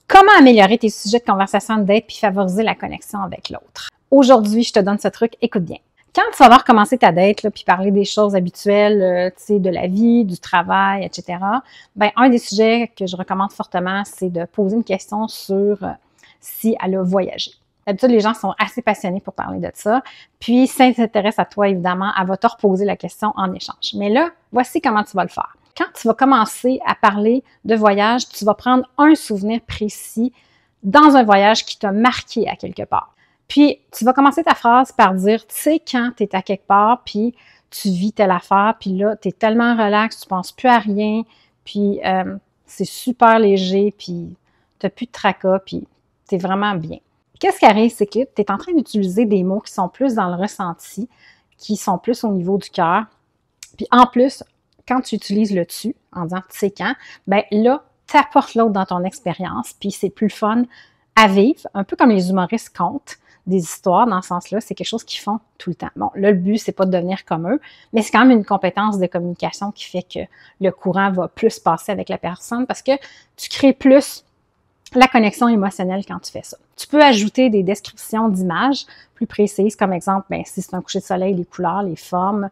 Comment améliorer tes sujets de conversation de date puis favoriser la connexion avec l'autre? Aujourd'hui, je te donne ce truc, écoute bien. Quand tu vas avoir commencé ta date, là, puis parler des choses habituelles, tu sais, de la vie, du travail, etc., ben un des sujets que je recommande fortement, c'est de poser une question sur si elle a voyagé. D'habitude, les gens sont assez passionnés pour parler de ça. Puis, si ça s'intéresse à toi, évidemment, elle va te reposer la question en échange. Mais là, voici comment tu vas le faire. Quand tu vas commencer à parler de voyage, tu vas prendre un souvenir précis dans un voyage qui t'a marqué à quelque part. Puis, tu vas commencer ta phrase par dire, tu sais, quand tu es à quelque part, puis tu vis telle affaire, puis là, tu es tellement relax, tu penses plus à rien, puis c'est super léger, puis tu n'as plus de tracas, puis tu es vraiment bien. Qu'est-ce qui arrive, c'est que tu es en train d'utiliser des mots qui sont plus dans le ressenti, qui sont plus au niveau du cœur. Puis en plus, quand tu utilises le tu, en disant tu sais quand, ben là, tu apportes l'autre dans ton expérience, puis c'est plus fun à vivre, un peu comme les humoristes content des histoires dans ce sens-là, c'est quelque chose qu'ils font tout le temps. Bon, là, le but, c'est pas de devenir comme eux, mais c'est quand même une compétence de communication qui fait que le courant va plus passer avec la personne parce que tu crées plus la connexion émotionnelle quand tu fais ça. Tu peux ajouter des descriptions d'images plus précises, comme exemple, ben, si c'est un coucher de soleil, les couleurs, les formes,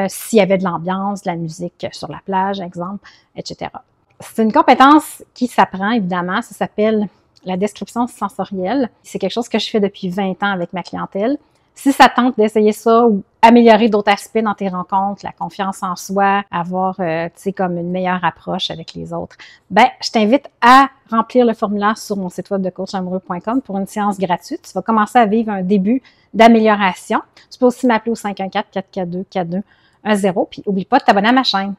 s'il y avait de l'ambiance, de la musique sur la plage, exemple, etc. C'est une compétence qui s'apprend, évidemment, ça s'appelle la description sensorielle. C'est quelque chose que je fais depuis 20 ans avec ma clientèle. Si ça tente d'essayer ça ou améliorer d'autres aspects dans tes rencontres, la confiance en soi, avoir, tu sais, comme une meilleure approche avec les autres, ben, je t'invite à remplir le formulaire sur mon site web de coachamoureux.com pour une séance gratuite. Tu vas commencer à vivre un début d'amélioration. Tu peux aussi m'appeler au 514-442-4210. Puis, oublie pas de t'abonner à ma chaîne.